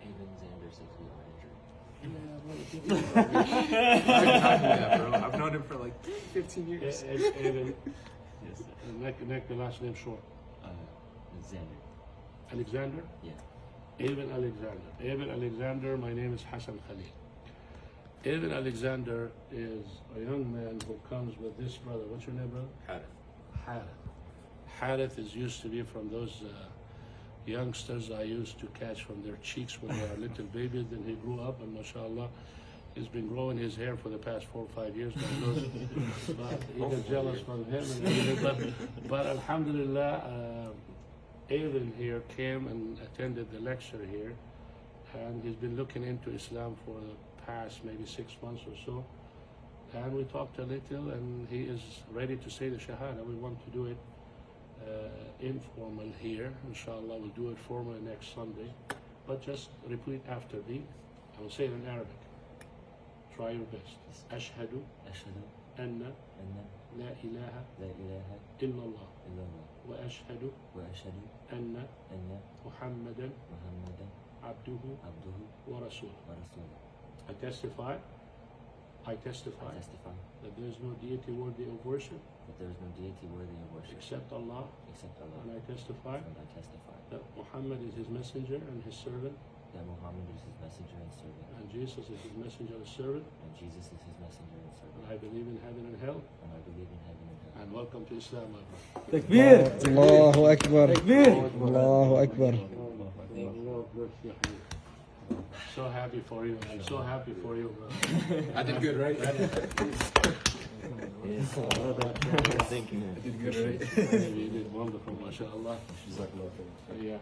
Alexander says we are injured. I've known him for like 15 years. Evan, Yes, sir. make the last name short. Alexander. Alexander? Yeah. Avan Alexander. Avan Alexander, my name is Hasan Khalil. Avan Alexander is a young man who comes with this brother. What's your name, brother? Harith. Harith is used to be from those youngsters I used to catch from their cheeks when they are little babies. Then he grew up, and mashallah, he's been growing his hair for the past 4 or 5 years. But he got jealous from him. But alhamdulillah, Evan here came and attended the lecture here, and he's been looking into Islam for the past maybe 6 months or so. And we talked a little, and he is ready to say the Shahada. We want to do it informal here. Inshallah, we'll do it formal next Sunday. But just repeat after me. I will say it in Arabic. Try your best. Ashhadu أشهد anna أن la ilaha لا إله illallah. إلا الله وأشهد وأشهد anna أن Muhammadan محمدا abduhu عبده wa rasuluh. ورسوله. I testify I testify that there is no deity worthy of worship that there is no deity worthy of worship except Allah, except and Allah, I testify and I testify that Muhammad is his messenger and his servant, that Muhammad is his messenger and servant, and Jesus is his messenger and servant, and Jesus is his messenger and and servant, I believe in heaven and hell, and I believe in heaven and hell. and welcome to Islam, my brother. تكبير الله أكبر تكبير الله أكبر. So happy for you. I'm so happy for you. I did good, right? Thank you. I did good, right? You did wonderful, mashallah. Yeah.